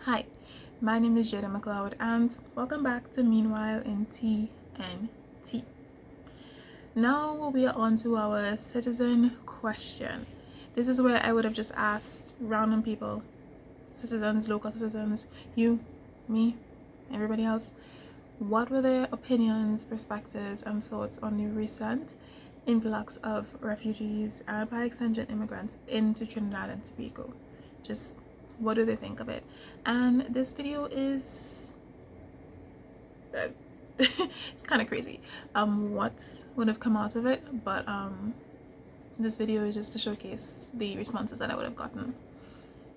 Hi, my name is Jada McLeod and welcome back to Meanwhile in T&T. Now we are on to our citizen question. This is where I would have just asked random people, citizens, local citizens, you, me, everybody else, what were their opinions, perspectives, and thoughts on the recent influx of refugees and by extension immigrants into Trinidad and Tobago. Just what do they think of it? And this video is it's kind of crazy what would have come out of it, but this video is just to showcase the responses that I would have gotten.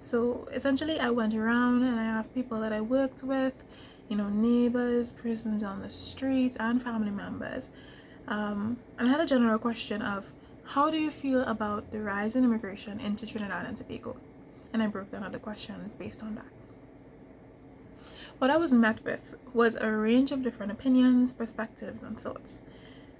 So essentially I went around and I asked people that I worked with, neighbors, persons on the street, and family members, and I had a general question of how do you feel about the rise in immigration into Trinidad and Tobago? And I broke down other questions based on that. What I was met with was a range of different opinions, perspectives, and thoughts.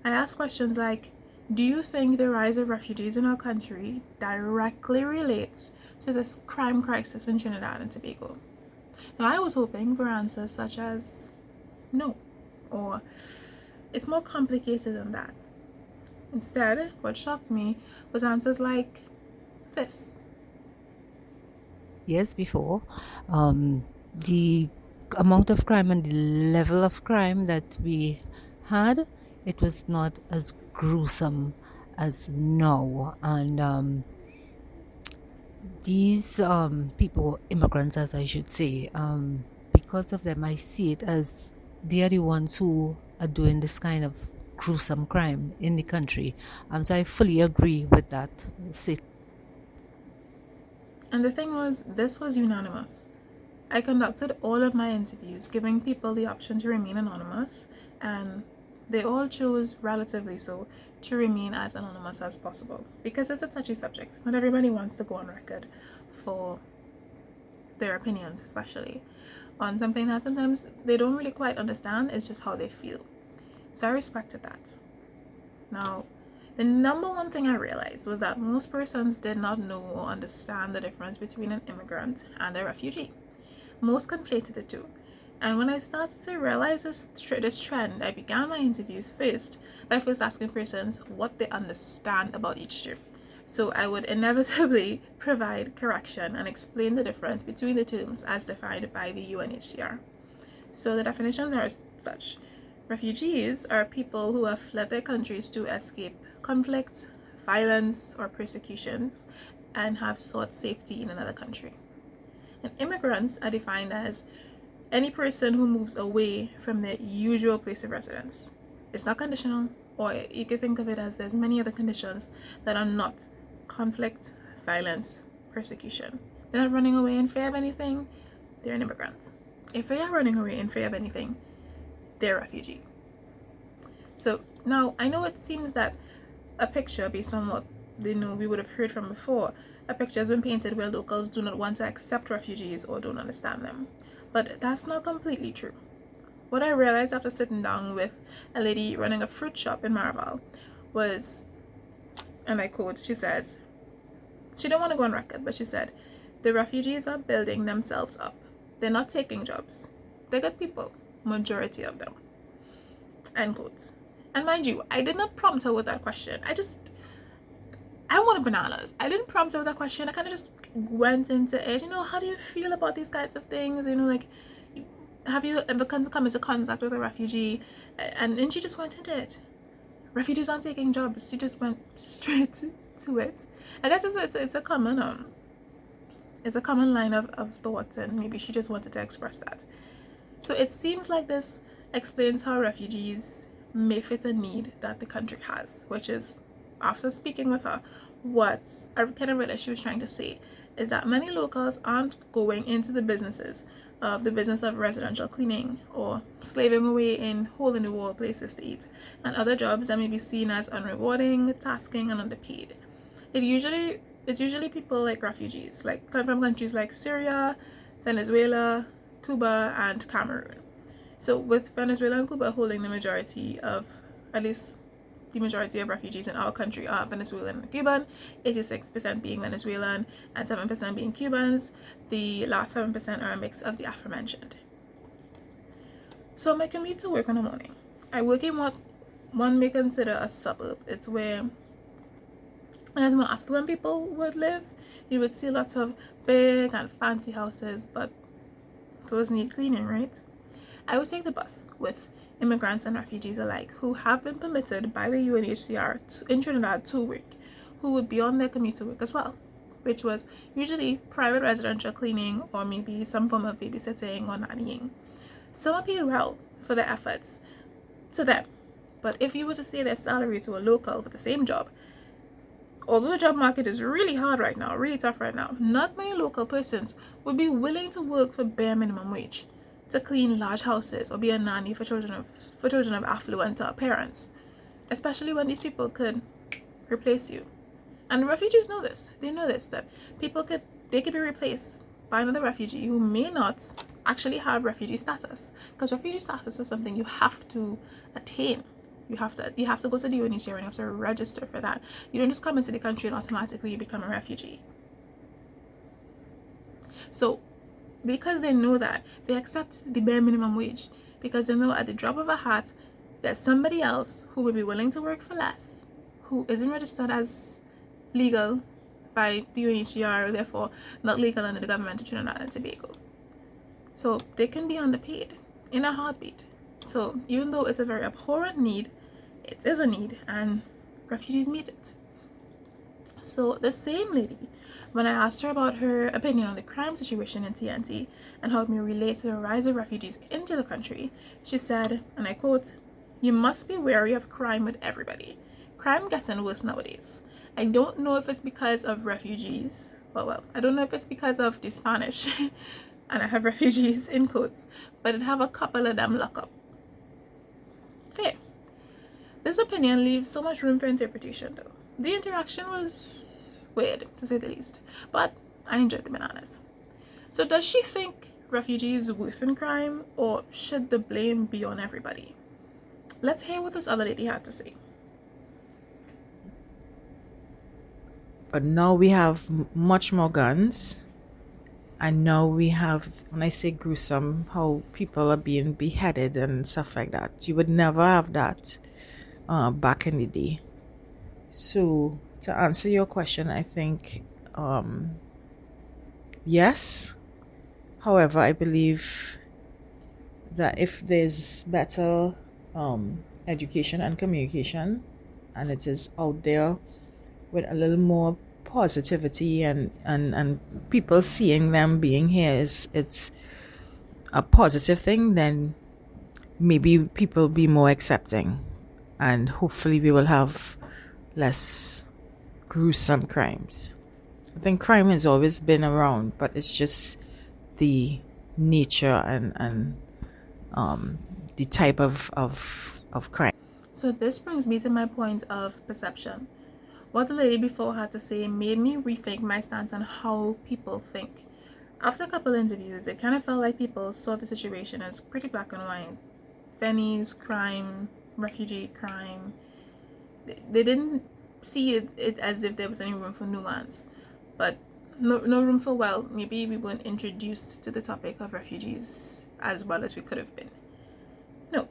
I asked questions like, do you think the rise of refugees in our country directly relates to this crime crisis in Trinidad and Tobago? Now, I was hoping for answers such as no, or it's more complicated than that. Instead, what shocked me was answers like this. Years before, the amount of crime and the level of crime that we had, it was not as gruesome as now. And these people, immigrants, as I should say, because of them, I see it as they are the ones who are doing this kind of gruesome crime in the country. So I fully agree with that statement. And the thing was, this was unanimous. I conducted all of my interviews, giving people the option to remain anonymous, and they all chose, relatively so, to remain as anonymous as possible because it's a touchy subject. Not everybody wants to go on record for their opinions, especially on something that sometimes they don't really quite understand. It's just how they feel. So I respected that. Now, the number one thing I realized was that most persons did not know or understand the difference between an immigrant and a refugee. Most conflated the two. And when I started to realize this trend, I began my interviews first by first asking persons what they understand about each term. So I would inevitably provide correction and explain the difference between the terms as defined by the UNHCR. So the definitions are such. Refugees are people who have fled their countries to escape conflict, violence, or persecutions and have sought safety in another country. And immigrants are defined as any person who moves away from their usual place of residence. It's not conditional, or you can think of it as there's many other conditions that are not conflict, violence, persecution. They're not running away in fear of anything, they're an immigrant. If they are running away in fear of anything, they're a refugee. So now I know it seems that a picture, based on what we would have heard from before, a picture has been painted where locals do not want to accept refugees or don't understand them. But that's not completely true. What I realized after sitting down with a lady running a fruit shop in Maraval was, and I quote, she says, she didn't want to go on record, but she said, the refugees are building themselves up. They're not taking jobs. They're good people, majority of them. End quote. And mind you, I did not prompt her with that question. I wanted bananas. I didn't prompt her with that question. I kind of just went into it. How do you feel about these kinds of things? Like, have you ever come into contact with a refugee? And then she just went into it. Refugees aren't taking jobs. She just went straight to it. I guess it's a common line of thought, and maybe she just wanted to express that. So it seems like this explains how refugees may fit a need that the country has, which is, after speaking with her, what I kind of realized she was trying to say is that many locals aren't going into the business of residential cleaning or slaving away in hole-in-the-wall places to eat and other jobs that may be seen as unrewarding, tasking, and underpaid. It's usually people like refugees, like come from countries like Syria, Venezuela, Cuba, and Cameroon. So with Venezuela and Cuba holding the majority of, at least the majority of refugees in our country are Venezuelan and Cuban, 86% being Venezuelan and 7% being Cubans. The last 7% are a mix of the aforementioned. So my commute to work in the morning. I work in what one may consider a suburb. It's where, as more affluent people would live, you would see lots of big and fancy houses, but those need cleaning, right? I would take the bus with immigrants and refugees alike who have been permitted by the UNHCR in Trinidad to work, who would be on their commute to work as well, which was usually private residential cleaning or maybe some form of babysitting or nannying. Some are paid well for their efforts to them, but if you were to say their salary to a local for the same job, although the job market is really hard right now, really tough right now, not many local persons would be willing to work for bare minimum wage to clean large houses or be a nanny for children of affluent parents, especially when these people could replace you. And refugees know this. They know this, that they could be replaced by another refugee who may not actually have refugee status, because refugee status is something you have to attain. You have to go to the UNHCR and you have to register for that. You don't just come into the country and automatically become a refugee. So because they know that, they accept the bare minimum wage, because they know at the drop of a hat there's somebody else who will be willing to work for less, who isn't registered as legal by the UNHCR, therefore not legal under the government of Trinidad and Tobago. So they can be underpaid in a heartbeat. So even though it's a very abhorrent need, it is a need, and refugees meet it. So the same lady, when I asked her about her opinion on the crime situation in T&T and how it may relate to the rise of refugees into the country, she said, and I quote, "You must be wary of crime with everybody. Crime getting worse nowadays. I don't know if it's because of refugees. Well, I don't know if it's because of the Spanish, and I have refugees in quotes, but it have a couple of them lock up." Fair. This opinion leaves so much room for interpretation though. The interaction was weird, to say the least, but I enjoyed the bananas. So does she think refugees worsen crime, or should the blame be on everybody? Let's hear what this other lady had to say. But now we have much more guns. And now we have, when I say gruesome, how people are being beheaded and stuff like that. You would never have that back in the day. So to answer your question, I think yes. However, I believe that if there's better education and communication, and it is out there with a little more positivity and people seeing them being here, it's a positive thing, then maybe people be more accepting, and hopefully we will have less gruesome crimes. I think crime has always been around, but it's just the nature and the type of crime. So this brings me to my point of perception. What the lady before had to say made me rethink my stance on how people think. After a couple interviews, it kind of felt like people saw the situation as pretty black and white. Fennies, crime, refugee crime. They didn't see it as if there was any room for nuance. But no room for, well, maybe we weren't introduced to the topic of refugees as well as we could have been. No.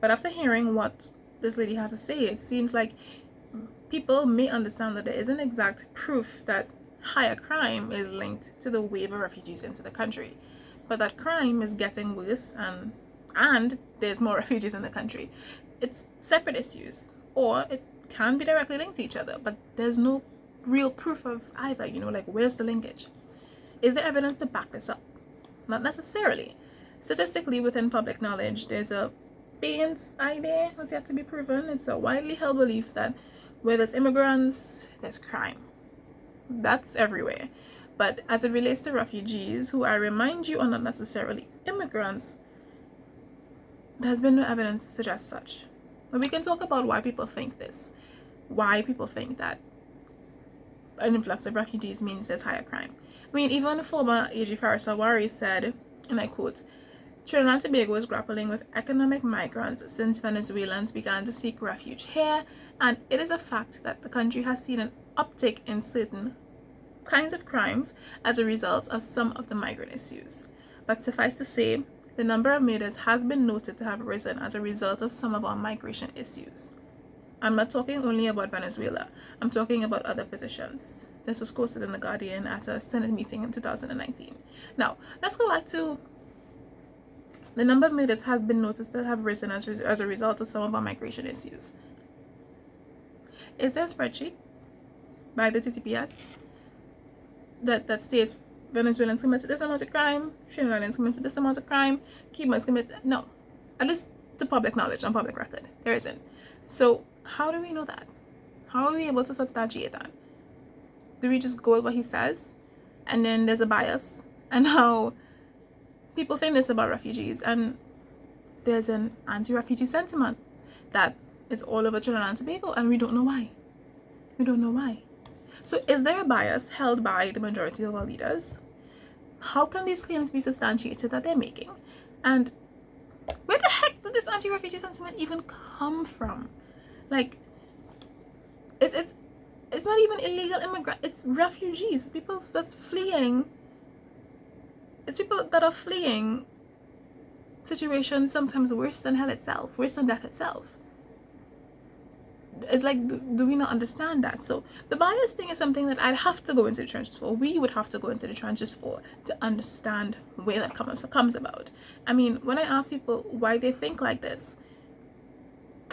But after hearing what this lady had to say, it seems like people may understand that there isn't exact proof that higher crime is linked to the wave of refugees into the country, but that crime is getting worse and there's more refugees in the country. It's separate issues, or it can be directly linked to each other, but there's no real proof of either, like where's the linkage? Is there evidence to back this up? Not necessarily. Statistically, within public knowledge, there's a faint idea that's yet to be proven. It's a widely held belief that where there's immigrants, there's crime. That's everywhere. But as it relates to refugees, who I remind you are not necessarily immigrants, there's been no evidence to suggest such. But we can talk about why people think this. Why people think that an influx of refugees means there's higher crime. I mean, even former AG Farisawari said, and I quote, "Trinidad and Tobago is grappling with economic migrants since Venezuelans began to seek refuge here, And it is a fact that the country has seen an uptick in certain kinds of crimes as a result of some of the migrant issues. But suffice to say, the number of murders has been noted to have risen as a result of some of our migration issues. I'm not talking only about Venezuela, I'm talking about other positions. This was quoted in The Guardian at a Senate meeting in 2019. Now, let's go back to the number of murders has been noticed to have risen as a result of some of our migration issues. Is there a spreadsheet by the TTPS that states Venezuelans committed this amount of crime, Trinidadians committed this amount of crime, Cubans committed? No. At least to public knowledge, on public record. There isn't. So how do we know that? How are we able to substantiate that? Do we just go with what he says and then there's a bias? And how people think this about refugees, and there's an anti-refugee sentiment that is all over Trinidad and Tobago, and we don't know why. We don't know why. So is there a bias held by the majority of our leaders? How can these claims be substantiated that they're making? And where the heck did this anti-refugee sentiment even come from? Like, it's not even illegal immigrants, it's refugees, people that's fleeing. It's people that are fleeing situations sometimes worse than hell itself, worse than death itself. It's like, do we not understand that? So the bias thing is something that I'd have to go into the trenches for. We would have to go into the trenches for to understand where that comes about. I mean, when I ask people why they think like this,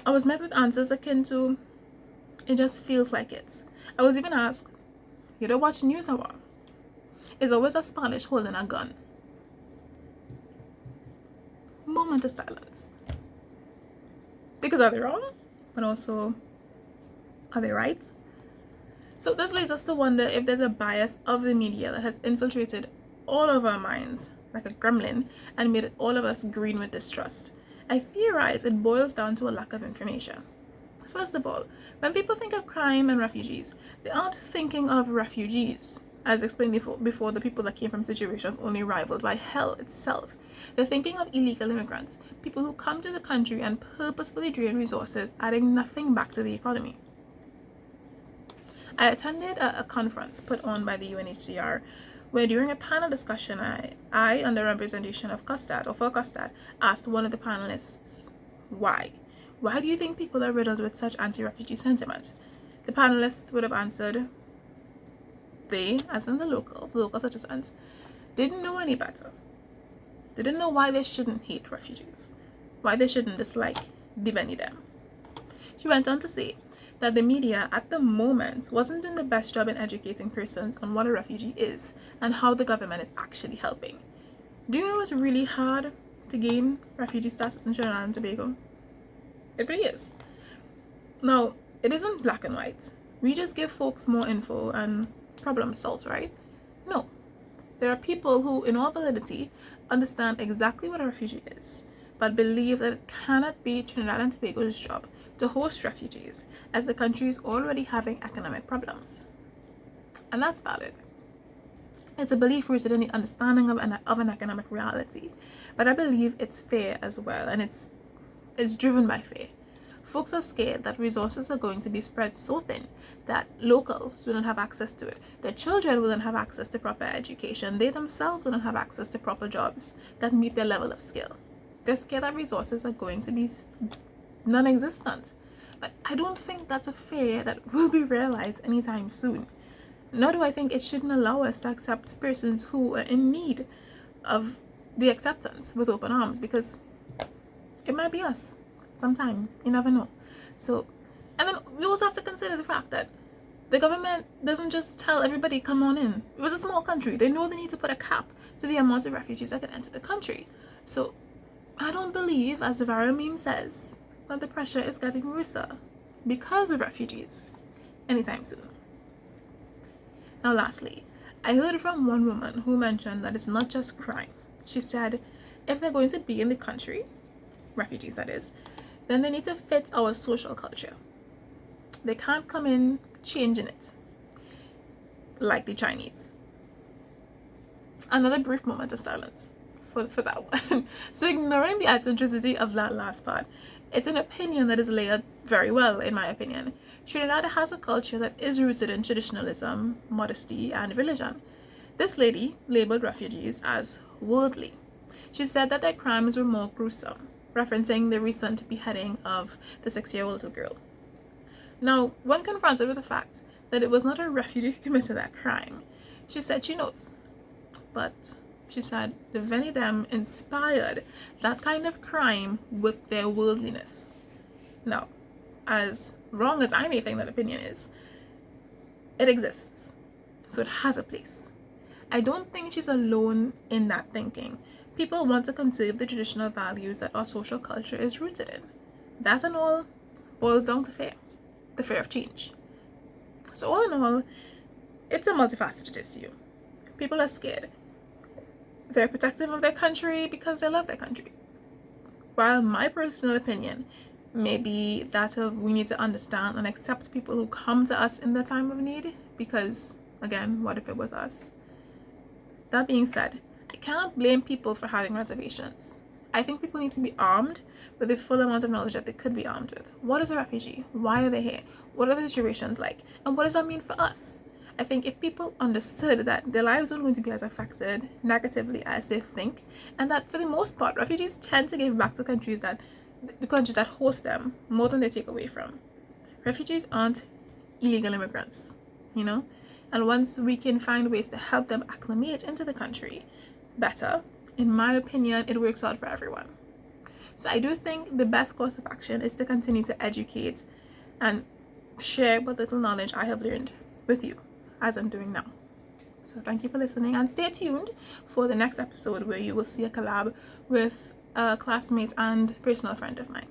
I was met with answers akin to, it just feels like it. I was even asked, you don't watch news hour? Is always a Spanish holding a gun. Moment of silence. Because are they wrong? But also, are they right? So this leads us to wonder if there's a bias of the media that has infiltrated all of our minds like a gremlin and made all of us green with distrust. I theorize it boils down to a lack of information. First of all, when people think of crime and refugees, they aren't thinking of refugees, as explained before, the people that came from situations only rivaled by hell itself. They're thinking of illegal immigrants, people who come to the country and purposefully drain resources, adding nothing back to the economy. I attended a conference put on by the UNHCR, where during a panel discussion, I under representation of CUSTAD, or for CUSTAD, asked one of the panelists, why? Why do you think people are riddled with such anti-refugee sentiment? The panelists would have answered, they, as in the local citizens, didn't know any better. They didn't know why they shouldn't hate refugees, why they shouldn't dislike, devalue them. She went on to say that the media at the moment wasn't doing the best job in educating persons on what a refugee is and how the government is actually helping. Do you know it's really hard to gain refugee status in Trinidad and Tobago? It really is. Now, it isn't black and white. We just give folks more info and problem solved, right? No. There are people who, in all validity, understand exactly what a refugee is, but believe that it cannot be Trinidad and Tobago's job to host refugees, as the country is already having economic problems. And that's valid. It's a belief rooted in the understanding of an economic reality, but I believe it's fair as well, and it's driven by fear. Folks are scared that resources are going to be spread so thin that locals wouldn't have access to it. Their children wouldn't have access to proper education. They themselves wouldn't have access to proper jobs that meet their level of skill. They're scared that resources are going to be non-existent. But I don't think that's a fear that will be realized anytime soon. Nor do I think it shouldn't allow us to accept persons who are in need of the acceptance with open arms, because it might be us sometime. You never know. So, and then we also have to consider the fact that the government doesn't just tell everybody come on in. It was a small country. They know they need to put a cap to the amount of refugees that can enter the country. So I don't believe, as the viral meme says, that the pressure is getting worse because of refugees anytime soon. Now lastly, I heard from one woman who mentioned that it's not just crime. She said if they're going to be in the country, refugees that is, then they need to fit our social culture. They can't come in changing it like the Chinese. Another brief moment of silence for that one. So ignoring the eccentricity of that last part, it's an opinion that is layered very well, in my opinion. Trinidad has a culture that is rooted in traditionalism, modesty, and religion. This lady labeled refugees as worldly. She said that their crimes were more gruesome, referencing the recent beheading of the 6-year-old little girl. Now, when confronted with the fact that it was not a refugee who committed that crime, she said she knows. But she said the Venidem inspired that kind of crime with their worldliness. Now, as wrong as I may think that opinion is, it exists. So it has a place. I don't think she's alone in that thinking. People want to conserve the traditional values that our social culture is rooted in. That and all boils down to fear, the fear of change. So all in all, it's a multifaceted issue. People are scared. They're protective of their country because they love their country. While my personal opinion may be that of we need to understand and accept people who come to us in their time of need, because again, what if it was us? That being said, I cannot blame people for having reservations. I think people need to be armed with the full amount of knowledge that they could be armed with. What is a refugee? Why are they here? What are the situations like? And what does that mean for us? I think if people understood that their lives weren't going to be as affected negatively as they think, and that for the most part, refugees tend to give back to the countries that host them more than they take away from. Refugees aren't illegal immigrants, you know? And once we can find ways to help them acclimate into the country better, in my opinion, it works out for everyone. So I do think the best course of action is to continue to educate and share what little knowledge I have learned with you, as I'm doing now. So thank you for listening, and stay tuned for the next episode where you will see a collab with a classmate and personal friend of mine.